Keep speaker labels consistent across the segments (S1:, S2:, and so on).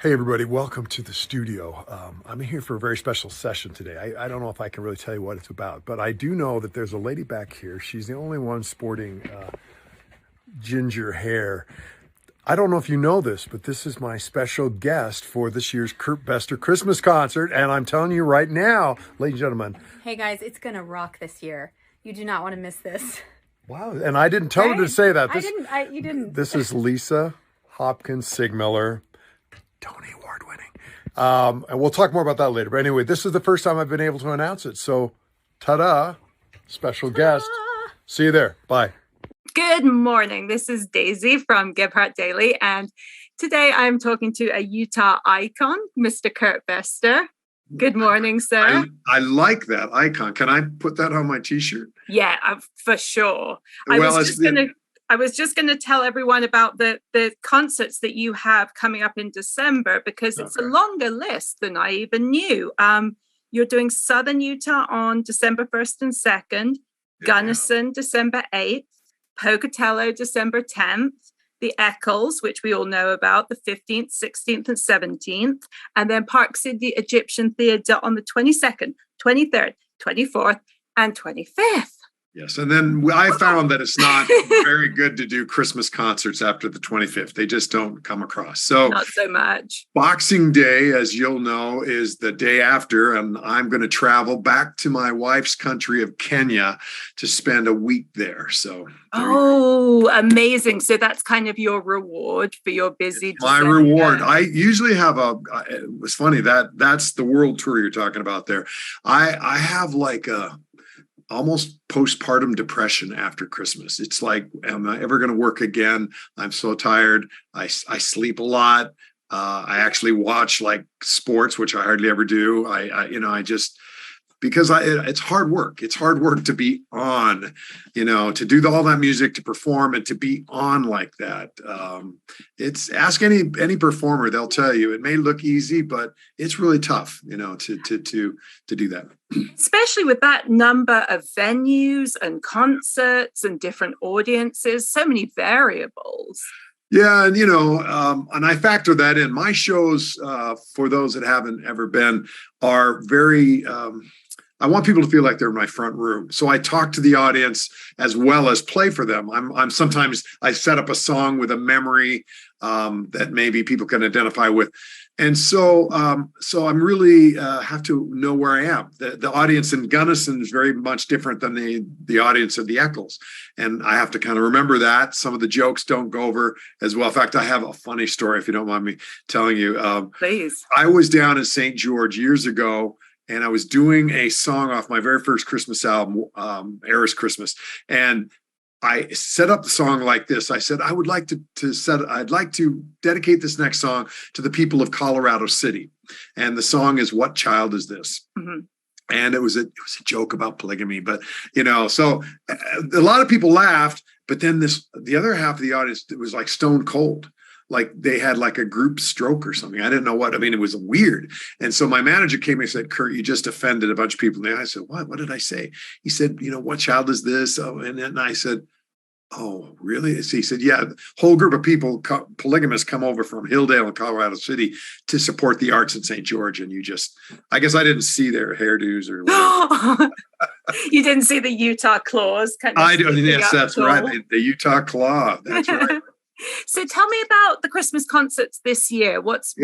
S1: Hey, everybody, welcome to the studio. I'm here for a very special session today. I don't know if I can really tell you what it's about, but I do know that there's a lady back here. She's the only one sporting ginger hair. I don't know if you know this, but this is my special guest for this year's Kurt Bestor Christmas concert. And I'm telling you right now, ladies and gentlemen.
S2: Hey, guys, it's going to rock this year. You do not want to miss this.
S1: Wow. And I didn't tell her to say that.
S2: You didn't.
S1: This is Lisa Hopkins Sigmiller. Tony Award winning. And we'll talk more about that later. But anyway, this is the first time I've been able to announce it. So, ta-da, special guest. See you there. Bye.
S3: Good morning. This is Daisy from Gephardt Daily. And today I'm talking to a Utah icon, Mr. Kurt Bestor. Good morning, sir.
S4: I like that icon. Can I put that on my t-shirt?
S3: Yeah, for sure. I was just going to tell everyone about the concerts that you have coming up in December, because it's a longer list than I even knew. You're doing Southern Utah on December 1st and 2nd, Gunnison December 8th, Pocatello December 10th, the Eccles, which we all know about, the 15th, 16th, and 17th, and then Park City Egyptian Theater on the 22nd, 23rd, 24th, and 25th.
S4: Yes. And then I found that it's not very good to do Christmas concerts after the 25th. They just don't come across. So
S3: not so much.
S4: Boxing Day, as you'll know, is the day after. And I'm going to travel back to my wife's country of Kenya to spend a week there. So.
S3: Amazing. So that's kind of your reward for your busy.
S4: My reward. I usually have it was funny that's the world tour you're talking about there. I have like a almost postpartum depression after Christmas. It's like, am I ever going to work again? I'm so tired. I sleep a lot. I actually watch like sports, which I hardly ever do. It's hard work. It's hard work to be on, to do all that music, to perform and to be on like that. It's ask any performer, they'll tell you it may look easy, but it's really tough, to do that.
S3: Especially with that number of venues and concerts and different audiences, so many variables.
S4: Yeah. And, and I factor that in. My shows, for those that haven't ever been, are very, I want people to feel like they're in my front room. So I talk to the audience as well as play for them. I'm sometimes I set up a song with a memory that maybe people can identify with. And so I'm really have to know where I am. The audience in Gunnison is very much different than the audience of the Eccles. And I have to kind of remember that. Some of the jokes don't go over as well. In fact, I have a funny story, if you don't mind me telling you.
S3: Please.
S4: I was down in St. George years ago, and I was doing a song off my very first Christmas album, Era's Christmas. And I set up the song like this. I said, I'd like to dedicate this next song to the people of Colorado City. And the song is What Child Is This? Mm-hmm. And it was a joke about polygamy, but so a lot of people laughed, but then the other half of the audience, it was like stone cold. Like they had like a group stroke or something. I didn't know what. I mean, it was weird. And so my manager came and said, Kurt, you just offended a bunch of people. And I said, what? What did I say? He said, what child is this? Oh, and then I said, oh, really? So he said, yeah, whole group of people, polygamists, come over from Hilldale and Colorado City to support the arts in St. George. And I guess I didn't see their hairdos or whatever.
S3: You didn't see the Utah claws.
S4: I do. Yes, that's right. The Utah claw. That's right.
S3: So tell me about the Christmas concerts this year. What's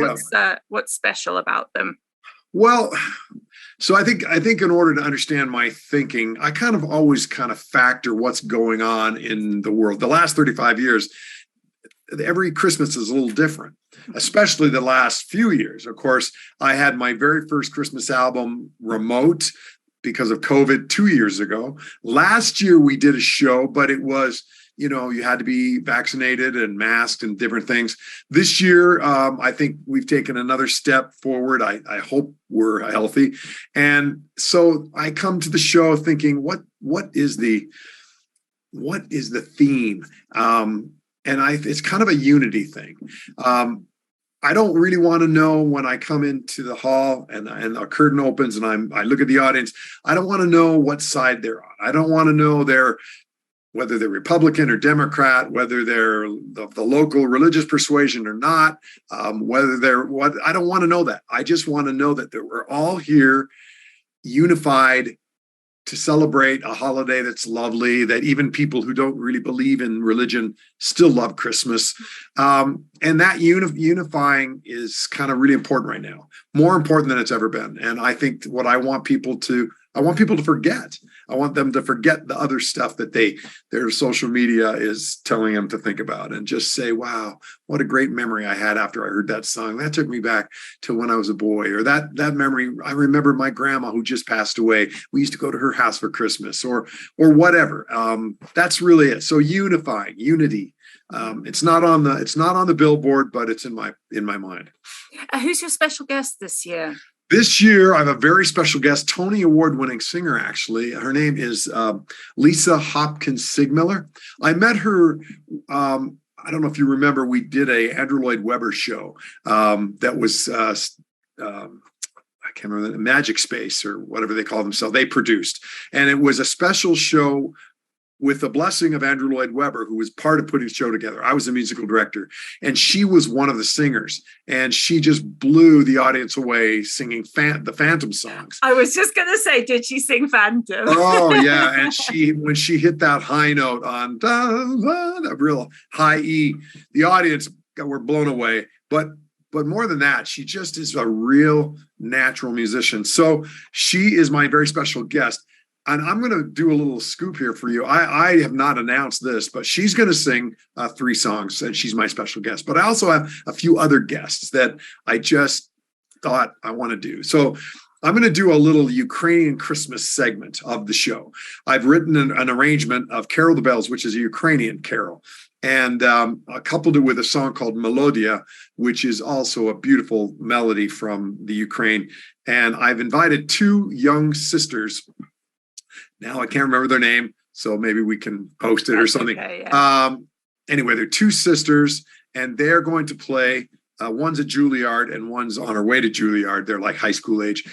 S3: special about them?
S4: Well, so I think in order to understand my thinking, I kind of always kind of factor what's going on in the world. The last 35 years, every Christmas is a little different, especially the last few years. Of course, I had my very first Christmas album remote because of COVID 2 years ago. Last year we did a show, but it was, you had to be vaccinated and masked and different things. This year, I think we've taken another step forward. I hope we're healthy. And so I come to the show thinking, what is the theme? It's kind of a unity thing. I don't really want to know when I come into the hall and a curtain opens and I look at the audience. I don't want to know what side they're on. I don't want to know whether they're Republican or Democrat, whether they're the local religious persuasion or not, whether they're what, I don't want to know that. I just want to know that we're all here unified to celebrate a holiday that's lovely, that even people who don't really believe in religion still love Christmas. And that unifying is kind of really important right now, more important than it's ever been. And I think what I want people to forget. I want them to forget the other stuff that their social media is telling them to think about, and just say, wow, what a great memory I had after I heard that song. That took me back to when I was a boy, or that memory. I remember my grandma who just passed away. We used to go to her house for Christmas, or whatever. That's really it. So unity. It's not on the billboard, but it's in my mind.
S3: Who's your special guest this year?
S4: This year, I have a very special guest, Tony Award-winning singer, actually. Her name is Lisa Hopkins Sigmiller. I met her, I don't know if you remember, we did a Andrew Lloyd Webber show that was, I can't remember, Magic Space or whatever they call themselves. They produced. And it was a special show with the blessing of Andrew Lloyd Webber, who was part of putting the show together. I was the musical director, and she was one of the singers, and she just blew the audience away singing the Phantom songs.
S3: I was just going to say, did she sing Phantom?
S4: Oh, yeah. And when she hit that high note on that real high E, the audience were blown away. But more than that, she just is a real natural musician. So she is my very special guest. And I'm going to do a little scoop here for you. I have not announced this, but she's going to sing 3 songs, and she's my special guest. But I also have a few other guests that I just thought I want to do. So I'm going to do a little Ukrainian Christmas segment of the show. I've written an arrangement of Carol the Bells, which is a Ukrainian carol, and I coupled it with a song called Melodia, which is also a beautiful melody from the Ukraine. And I've invited 2 young sisters. Now I can't remember their name, so maybe we can post it or something. Okay, yeah. Anyway, they're 2 sisters, and they're going to play. One's at Juilliard, and one's on her way to Juilliard. They're like high school age,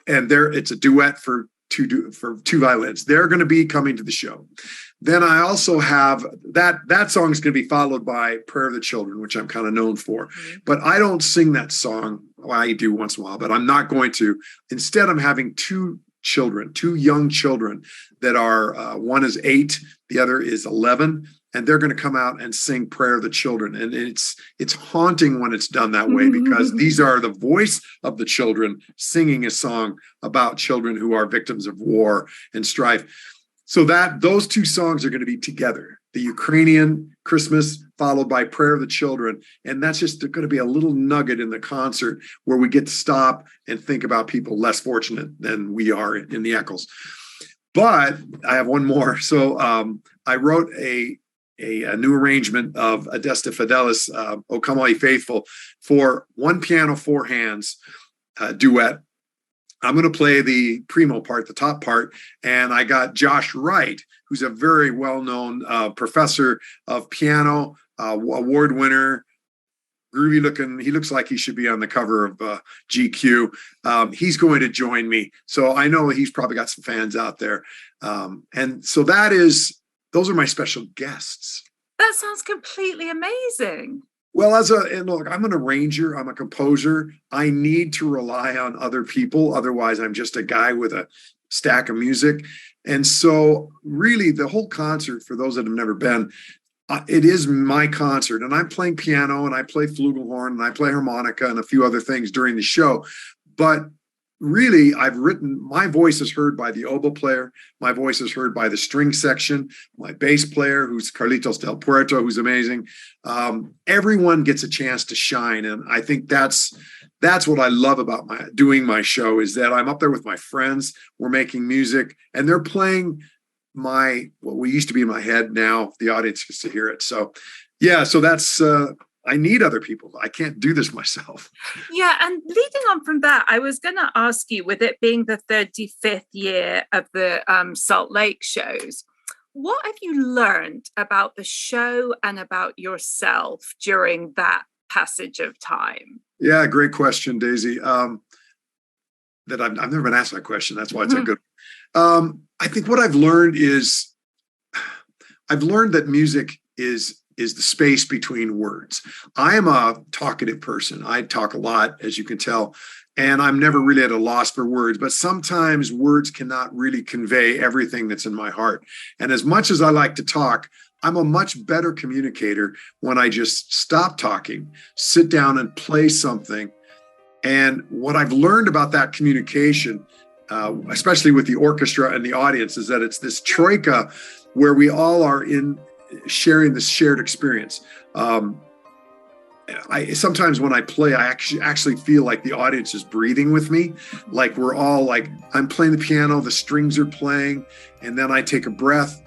S4: and it's a duet for two violins. They're going to be coming to the show. Then I also have that song is going to be followed by Prayer of the Children, which I'm kind of known for. Mm-hmm. But I don't sing that song. Well, I do once in a while, but I'm not going to. Instead, I'm having 2 young children that are one is 8, the other is 11, and they're going to come out and sing Prayer of the Children. And it's haunting when it's done that way, because these are the voice of the children singing a song about children who are victims of war and strife. So those 2 songs are going to be together, the Ukrainian Christmas followed by Prayer of the Children. And that's just going to be a little nugget in the concert where we get to stop and think about people less fortunate than we are in the Eccles. But I have one more. So I wrote a new arrangement of Adeste Fidelis, O Come All Ye Faithful, for 1 piano, 4 hands duet. I'm going to play the primo part, the top part, and I got Josh Wright, who's a very well-known professor of piano, award winner, groovy looking. He looks like he should be on the cover of GQ. He's going to join me, so I know he's probably got some fans out there. And so those are my special guests.
S3: That sounds completely amazing.
S4: Well, and look, I'm an arranger, I'm a composer. I need to rely on other people. Otherwise, I'm just a guy with a stack of music. And so really the whole concert, for those that have never been, it is my concert. And I'm playing piano, and I play flugelhorn, and I play harmonica and a few other things during the show. But really, my voice is heard by the oboe player. My voice is heard by the string section, my bass player, who's Carlitos Del Puerto, who's amazing. Everyone gets a chance to shine. And I think that's what I love about doing my show, is that I'm up there with my friends. We're making music, and they're playing what used to be in my head. Now the audience gets to hear it. So yeah, so that's, I need other people. I can't do this myself.
S3: Yeah. And leading on from that, I was going to ask you, with it being the 35th year of the Salt Lake shows, what have you learned about the show and about yourself during that passage of time? Yeah,
S4: great question, Daisy. That I've never been asked that question. That's why it's a good one. I think what I've learned is I've learned that music is the space between words. I am a talkative person. I talk a lot, as you can tell, and I'm never really at a loss for words, but sometimes words cannot really convey everything that's in my heart. And as much as I like to talk, I'm a much better communicator when I just stop talking, sit down and play something. And what I've learned about that communication, especially with the orchestra and the audience, is that it's this troika where we all are in sharing this shared experience. I sometimes when I play, I actually feel like the audience is breathing with me. Like we're all like, I'm playing the piano, the strings are playing, and then I take a breath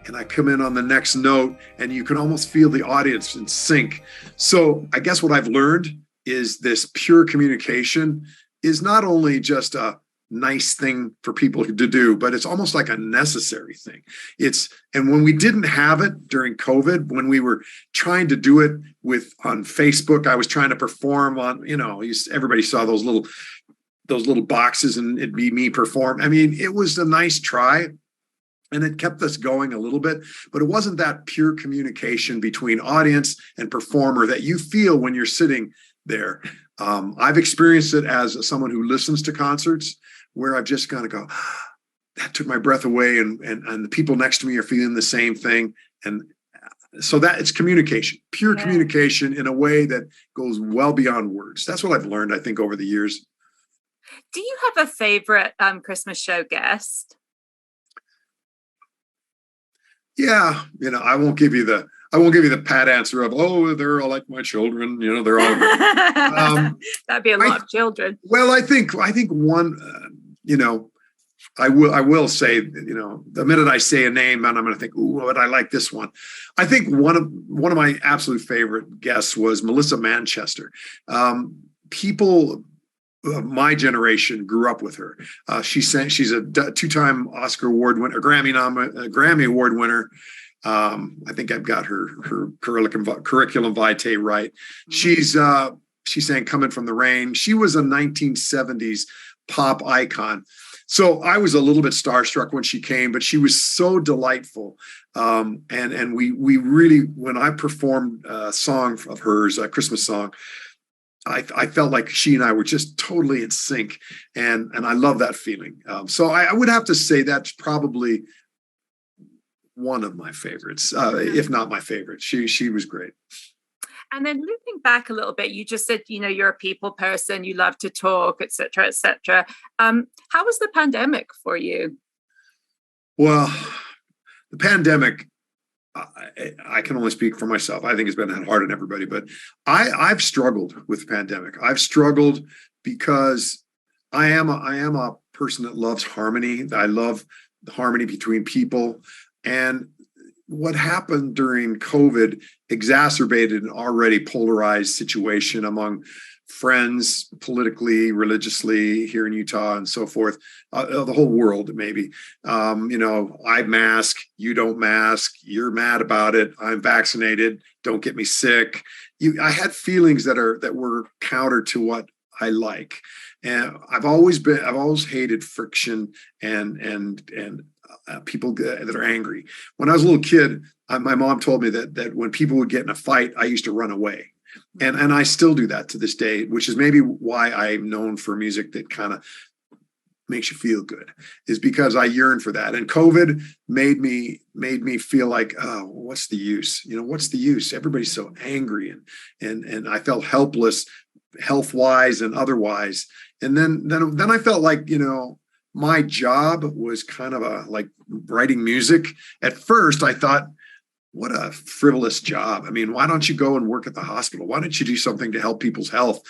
S4: and I come in on the next note, and you can almost feel the audience in sync. So I guess what I've learned is this pure communication is not only just a nice thing for people to do, but it's almost like a necessary thing. And when we didn't have it during COVID, when we were trying to do it on Facebook, I was trying to perform on, everybody saw those little boxes and it'd be me perform. I mean, it was a nice try and it kept us going a little bit, but it wasn't that pure communication between audience and performer that you feel when you're sitting there. I've experienced it as someone who listens to concerts, where I've just got to go, that took my breath away, and the people next to me are feeling the same thing. And so that it's communication, pure communication in a way that goes well beyond words. That's what I've learned, I think, over the years.
S3: Do you have a favorite Christmas show guest?
S4: Yeah, I won't give you the pat answer of, oh, they're all like my children. They're all.
S3: That'd be a lot of children.
S4: Well, I think one. I will say, the minute I say a name, and I'm going to think, ooh, but I like this one. I think one of my absolute favorite guests was Melissa Manchester. People of my generation grew up with her. She's a two-time Oscar award winner, Grammy award winner. I think I've got her curriculum vitae right. Mm-hmm. She sang "Coming from the Rain." She was a 1970s pop icon. So I was a little bit starstruck when she came, but she was so delightful. And we really, when I performed a song of hers, a Christmas song, I felt like she and I were just totally in sync, and I love that feeling. So I would have to say that's probably one of my favorites, if not my favorite. She was great.
S3: And then looping back a little bit, you just said, you're a people person, you love to talk, et cetera, et cetera. How was the pandemic for you?
S4: Well, the pandemic, I can only speak for myself. I think it's been hard on everybody, but I've struggled with the pandemic. I've struggled because I am a person that loves harmony. I love the harmony between people. And what happened during COVID exacerbated an already polarized situation among friends, politically, religiously, here in Utah and so forth, the whole world, maybe. I mask, you don't mask, you're mad about it, I'm vaccinated, don't get me sick. I had feelings that were counter to what I like. And I've always hated friction and people that are angry. When I was a little kid, my mom told me that when people would get in a fight, I used to run away. And I still do that to this day, which is maybe why I'm known for music that kind of makes you feel good, is because I yearn for that. And COVID made me feel like, oh, what's the use? What's the use? Everybody's so angry, and I felt helpless, health-wise and otherwise. And then I felt like, my job was kind of like writing music. At first, I thought, what a frivolous job. I mean, why don't you go and work at the hospital? Why don't you do something to help people's health?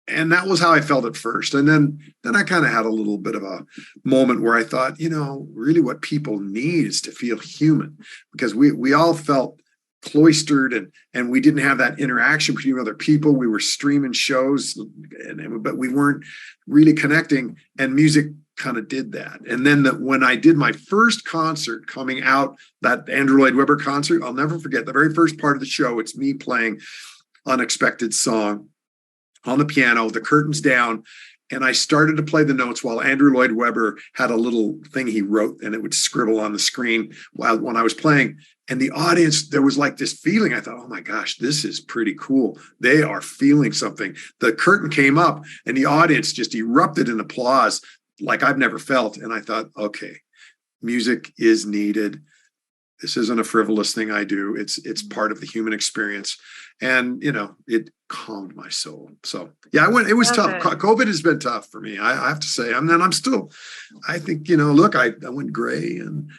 S4: And that was how I felt at first. And then I kind of had a little bit of a moment where I thought, really what people need is to feel human, because we all felt cloistered and we didn't have that interaction between other people. We were streaming shows, but we weren't really connecting, and music kind of did that. And then when I did my first concert coming out, that Andrew Lloyd Webber concert, I'll never forget the very first part of the show. It's me playing Unexpected Song on the piano, the curtains down, And I started to play the notes while Andrew Lloyd Webber had a little thing he wrote, and it would scribble on the screen when I was playing. And the audience, there was like this feeling. I thought, oh my gosh, this is pretty cool. They are feeling something. The curtain came up and the audience just erupted in applause like I've never felt. And I thought, okay, music is needed. This isn't a frivolous thing I do. It's part of the human experience. And, it calmed my soul. So, yeah, it was tough. COVID has been tough for me. I have to say, I think, look, I went gray and,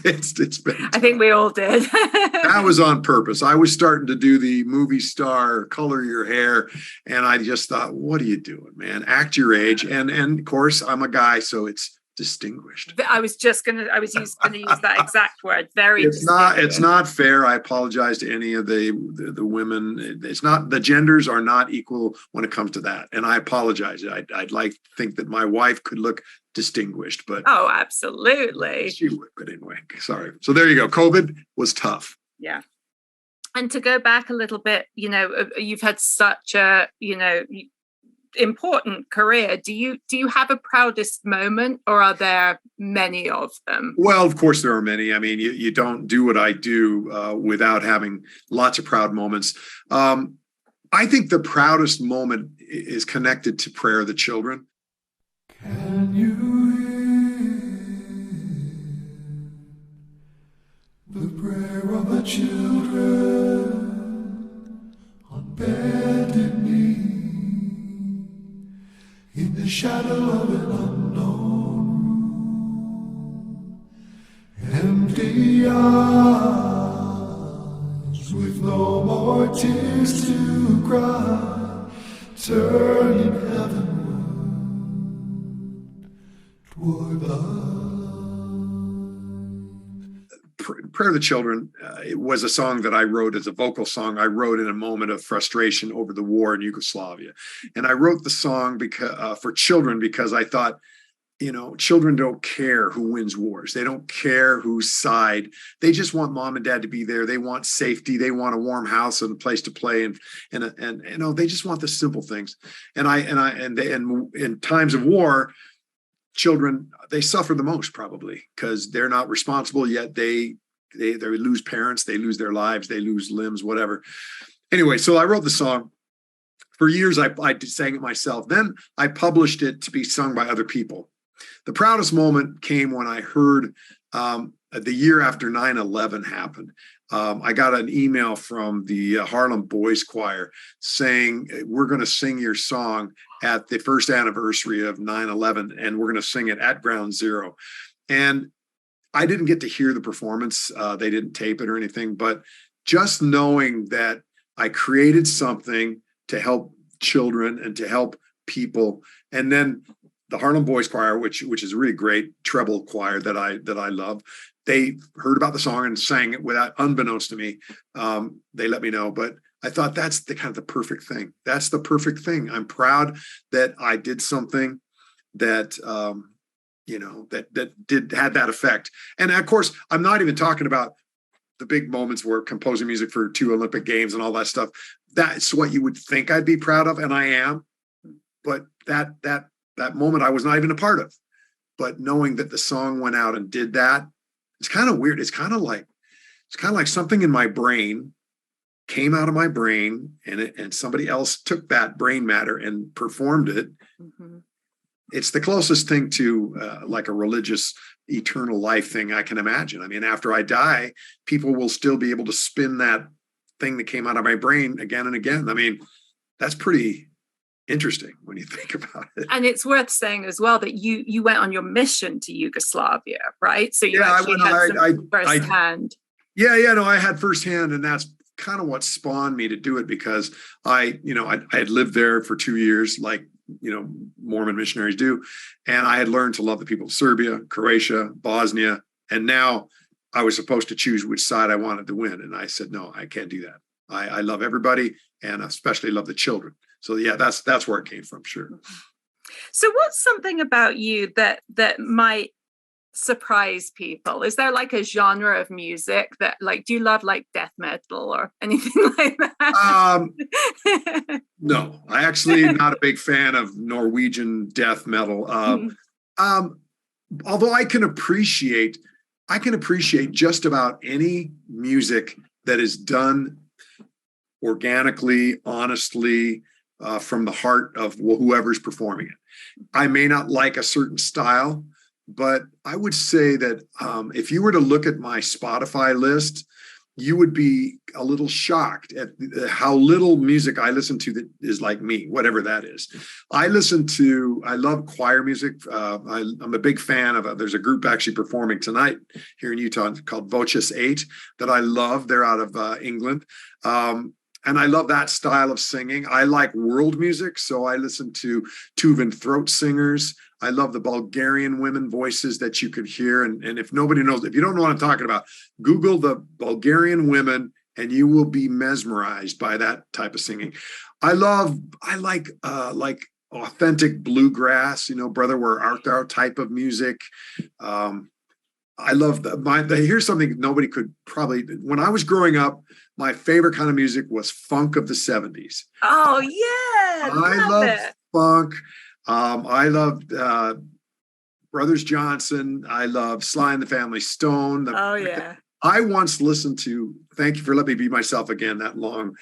S4: it's been tough.
S3: I think we all did.
S4: That was on purpose. I was starting to do the movie star, color your hair. And I just thought, what are you doing, man? Act your age. And of course, I'm a guy, so it's distinguished.
S3: I was going to use that exact word.
S4: It's not fair. I apologize to any of the women. It's not, the genders are not equal when it comes to that. And I apologize. I'd like to think that my wife could look distinguished, but
S3: oh, absolutely.
S4: She would, but anyway, sorry. So there you go. COVID was tough.
S3: Yeah. And to go back a little bit, you've had such a, important career. Do you have a proudest moment, or are there many of them?
S4: Well, of course there are many. I mean, you don't do what I do without having lots of proud moments. I think the proudest moment is connected to Prayer of the Children. Can you hear the prayer of the children on bended knee? In the shadow of an unknown room, empty eyes with no more tears to cry, turning heavenward toward the light. Prayer of the Children, it was a song that I wrote as a vocal song. I wrote in a moment of frustration over the war in Yugoslavia. And I wrote the song for children because I thought, children don't care who wins wars. They don't care whose side. They just want mom and dad to be there. They want safety. They want a warm house and a place to play. And they just want the simple things. And in times of war, children, they suffer the most probably because they're not responsible yet. They lose parents, they lose their lives, they lose limbs, whatever. Anyway, so I wrote the song. For years, I sang it myself. Then I published it to be sung by other people. The proudest moment came when I heard the year after 9/11 happened. I got an email from the Harlem Boys Choir saying, we're going to sing your song at the first anniversary of 9/11, and we're going to sing it at Ground Zero. And I didn't get to hear the performance. They didn't tape it or anything, but just knowing that I created something to help children and to help people. And then the Harlem Boys Choir, which is a really great treble choir that I love, they heard about the song and sang it without, unbeknownst to me. They let me know, but I thought that's the kind of the perfect thing. That's the perfect thing. I'm proud that I did something that, that had that effect. And of course, I'm not even talking about the big moments where composing music for 2 Olympic Games and all that stuff. That's what you would think I'd be proud of, and I am. But that moment I was not even a part of. But knowing that the song went out and did that, it's kind of weird. It's kind of like something in my brain came out of my brain, and somebody else took that brain matter and performed it. Mm-hmm. It's the closest thing to like a religious eternal life thing I can imagine. I mean, after I die, people will still be able to spin that thing that came out of my brain again and again. I mean, that's pretty interesting when you think about it.
S3: And it's worth saying as well that you went on your mission to Yugoslavia, right? So you actually had firsthand.
S4: I had firsthand, and that's kind of what spawned me to do it, because I had lived there for 2 years, like Mormon missionaries do, and I had learned to love the people of Serbia, Croatia, Bosnia, and now I was supposed to choose which side I wanted to win, and I said, no, I can't do that. I love everybody, and especially love the children. So yeah, that's where it came from, sure.
S3: So what's something about you that might surprise people? Is there like a genre of music that, like, do you love like death metal or anything like that?
S4: No, I actually not a big fan of Norwegian death metal. Although I can appreciate just about any music that is done organically, honestly, from the heart of whoever's performing it. I may not like a certain style, but I would say that if you were to look at my Spotify list, you would be a little shocked at how little music I listen to that is like me, whatever that is. I love choir music. I'm a big fan of there's a group actually performing tonight here in Utah called Voces 8 that I love. They're out of England. And I love that style of singing. I like world music, so I listen to Tuvan throat singers. I love the Bulgarian women voices that you could hear. And if nobody knows, if you don't know what I'm talking about, Google the Bulgarian women and you will be mesmerized by that type of singing. I like authentic bluegrass, Brother, Where Art Thou type of music. I love here's something nobody could probably, when I was growing up, my favorite kind of music was funk of the 70s.
S3: Oh yeah.
S4: I love funk. I loved Brothers Johnson. I love Sly and the Family Stone. I once listened to, thank you for letting me be myself again, that long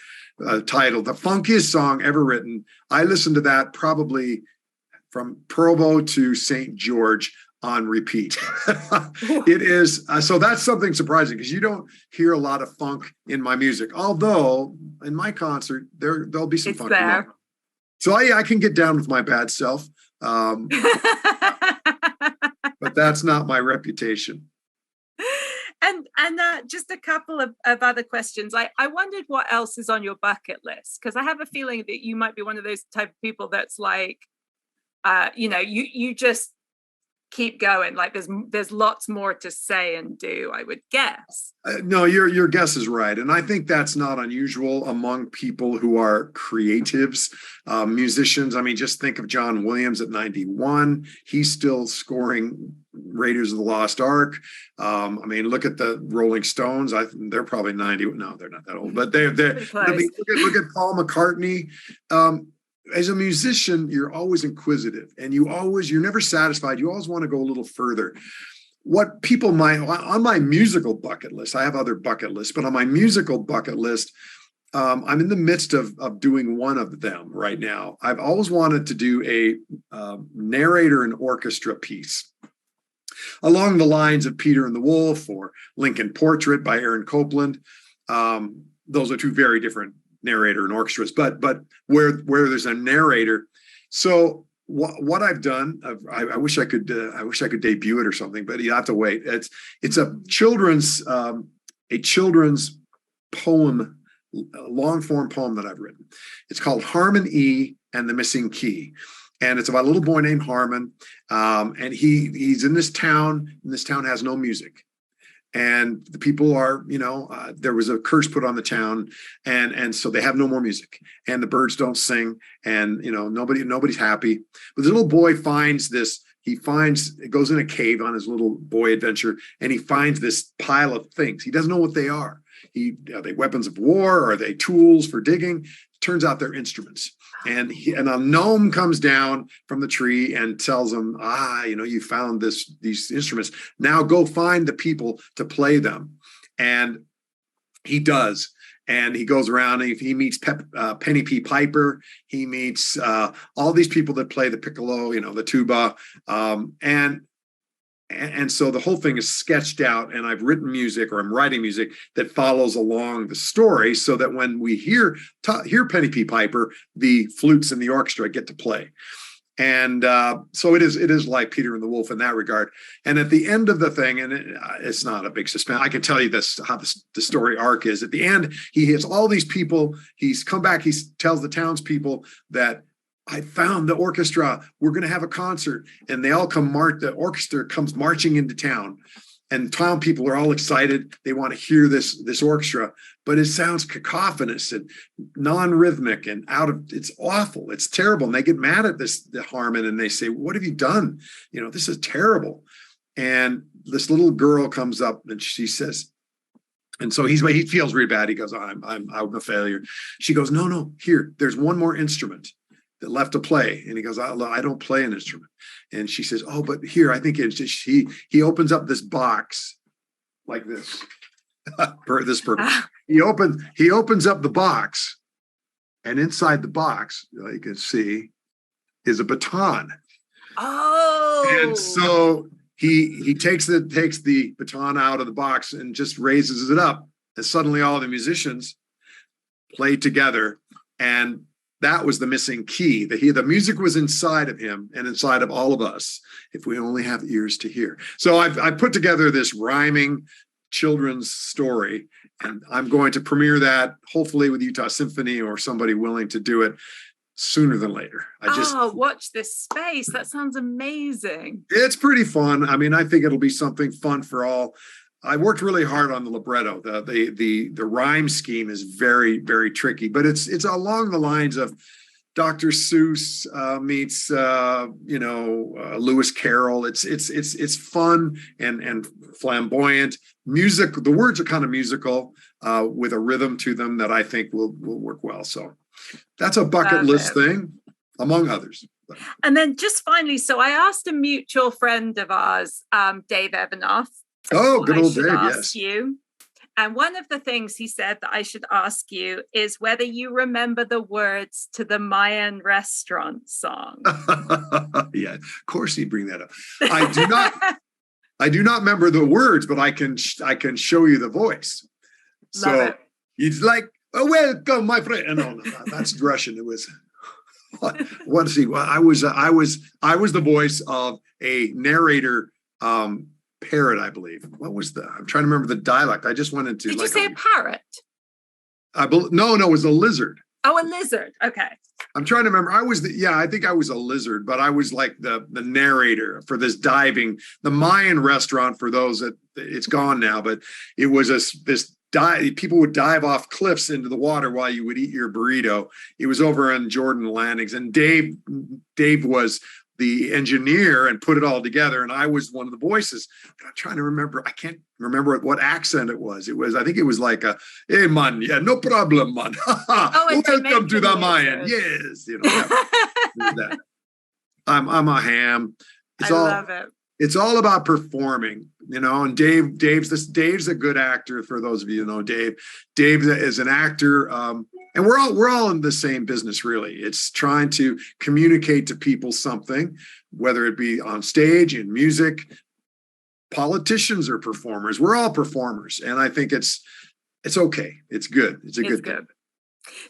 S4: title, the funkiest song ever written. I listened to that probably from Provo to St. George on repeat. It is so that's something surprising because you don't hear a lot of funk in my music. Although in my concert there'll be some funk. So I can get down with my bad self, but that's not my reputation.
S3: And just a couple of other questions. I wondered what else is on your bucket list, because I have a feeling that you might be one of those type of people that's like, you just keep going. Like there's lots more to say and do, I would guess.
S4: No, your guess is right. And I think that's not unusual among people who are creatives, musicians. I mean, just think of John Williams at 91. He's still scoring Raiders of the Lost Ark. I mean, look at the Rolling Stones. They're probably 90. No, they're not that old, but they're look at Paul McCartney. As a musician, you're always inquisitive and you're never satisfied. You always want to go a little further. What people on my musical bucket list, I have other bucket lists, but on my musical bucket list, I'm in the midst of doing one of them right now. I've always wanted to do a narrator and orchestra piece along the lines of Peter and the Wolf or Lincoln Portrait by Aaron Copland. Those are two very different narrator and orchestras, but where there's a narrator. So what I've done, I wish I could debut it or something, but you have to wait. It's a children's poem, long form poem that I've written. It's called Harmon E and the Missing Key. And it's about a little boy named Harmon. And he's in this town, and this town has no music. And the people are, there was a curse put on the town, and so they have no more music, and the birds don't sing, and nobody's happy. But the little boy finds this. Goes in a cave on his little boy adventure, and he finds this pile of things. He doesn't know what they are. Are they weapons of war? Are they tools for digging? Turns out they're instruments. And a gnome comes down from the tree and tells him, you found these instruments. Now go find the people to play them. And he does. And he goes around and he meets Penny P. Piper. He meets all these people that play the piccolo, the tuba. And so the whole thing is sketched out, and I've written music, or I'm writing music that follows along the story, so that when we hear Penny P. Piper, the flutes and the orchestra get to play. And so it is like Peter and the Wolf in that regard. And at the end of the thing, and it's not a big suspense, I can tell you this, how the story arc is. At the end, he hits all these people. He's come back. He tells the townspeople that I found the orchestra. We're going to have a concert. And they all the orchestra comes marching into town. And town people are all excited. They want to hear this orchestra, but it sounds cacophonous and non-rhythmic and it's awful. It's terrible. And they get mad at the Harmon, and they say, what have you done? This is terrible. And this little girl comes up and she says, and so he feels really bad. He goes, I'm a failure. She goes, no, here, there's one more instrument that left to play. And he goes, I don't play an instrument. And she says, oh, but here, I think it's just, he opens up this box like this. For this purpose. He opens up the box, and inside the box, you can see, is a baton.
S3: Oh.
S4: And so he takes the baton out of the box and just raises it up, and suddenly all the musicians play together. And that was the missing key. The music was inside of him and inside of all of us, if we only have ears to hear. So I've put together this rhyming children's story, and I'm going to premiere that hopefully with Utah Symphony or somebody willing to do it sooner than later.
S3: Watch this space. That sounds amazing.
S4: It's pretty fun. I mean, I think it'll be something fun for all. I worked really hard on the libretto. The rhyme scheme is very, very tricky, but it's along the lines of Dr. Seuss meets Lewis Carroll. It's fun and flamboyant. Music. The words are kind of musical with a rhythm to them that I think will work well. So that's a bucket list thing, among others.
S3: And then just finally, so I asked a mutual friend of ours, Dave Evanoff.
S4: Oh, good old Dave. Yes.
S3: You. And one of the things he said that I should ask you is whether you remember the words to the Mayan restaurant song.
S4: Yeah, of course he'd bring that up. I do not remember the words, but I can show you the voice.
S3: Love it.
S4: He's like, oh, welcome, my friend. No, that's Russian. It was what is he? Well, I was the voice of a narrator parrot, I believe. What was I'm trying to remember the dialect. I just went into.
S3: Did you say a parrot?
S4: No, it was a lizard.
S3: Oh, a lizard. Okay.
S4: I'm trying to remember. I think I was a lizard, but I was like the narrator for this diving, the Mayan restaurant. For those that it's gone now, but it was this dive. People would dive off cliffs into the water while you would eat your burrito. It was over in Jordan Landings, and Dave was the engineer and put it all together, and I was one of the voices. But I'm trying to remember. I can't remember what accent it was. I think it was like hey man, yeah, no problem, man. Welcome to the Mayan. Yes, that. I'm a ham. I love it. It's all about performing, and Dave's a good actor. For those of you who know Dave is an actor. And we're all in the same business, really. It's trying to communicate to people something, whether it be on stage, in music. Politicians are performers. We're all performers. And I think it's okay. It's good. It's good thing.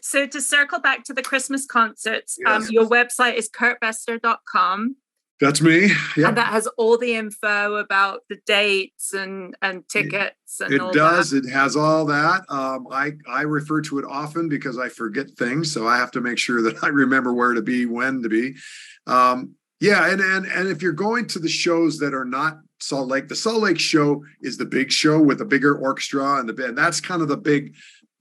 S3: So to circle back to the Christmas concerts,
S4: yes.
S3: Your website is kurtbestor.com.
S4: That's me. Yeah.
S3: And that has all the info about the dates and tickets and all that. It does.
S4: It has all that. I refer to it often because I forget things. So I have to make sure that I remember where to be, when to be. And if you're going to the shows that are not Salt Lake, the Salt Lake show is the big show with a bigger orchestra and the band. That's kind of the big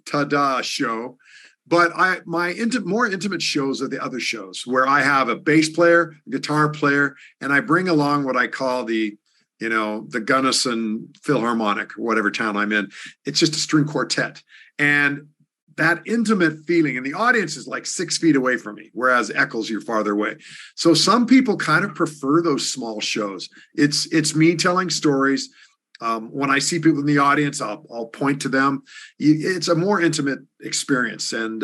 S4: ta-da show. But my more intimate shows are the other shows where I have a bass player, a guitar player, and I bring along what I call the Gunnison Philharmonic, or whatever town I'm in. It's just a string quartet. And that intimate feeling, and the audience is like 6 feet away from me, whereas Eccles, you're farther away. So some people kind of prefer those small shows. It's me telling stories. When I see people in the audience, I'll point to them. It's a more intimate experience. And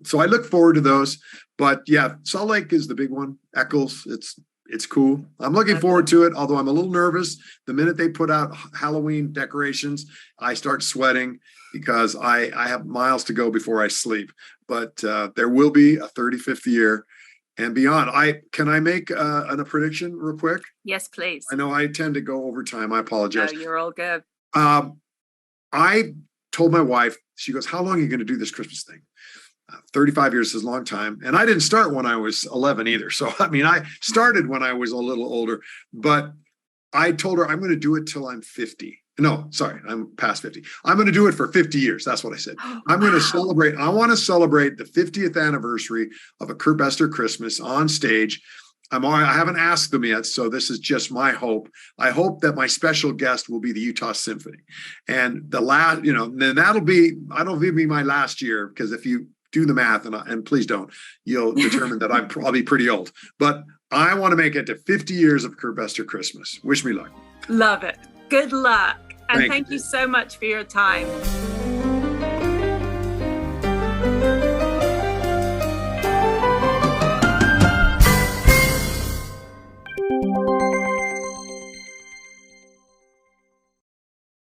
S4: so I look forward to those. But yeah, Salt Lake is the big one. Eccles, it's cool. I'm looking forward to it, although I'm a little nervous. The minute they put out Halloween decorations, I start sweating because I have miles to go before I sleep. But there will be a 35th year and beyond. Can I make a prediction real quick?
S3: Yes, please.
S4: I know I tend to go over time. I apologize.
S3: No, you're all good.
S4: I told my wife, she goes, how long are you going to do this Christmas thing? 35 years is a long time. And I didn't start when I was 11 either. So, I mean, I started when I was a little older, but I told her I'm going to do it till I'm 50. No, sorry, I'm past 50. I'm going to do it for 50 years. That's what I said. I'm going to celebrate. I want to celebrate the 50th anniversary of A Kurt Bestor Christmas on stage. I haven't asked them yet, so this is just my hope. I hope that my special guest will be the Utah Symphony, and then that'll be, I don't think it'll be my last year, because if you do the math, and please don't, you'll determine that I'm probably pretty old. But I want to make it to 50 years of Kurt Bestor Christmas. Wish me luck.
S3: Love it. Good luck, and thank you so much for your time.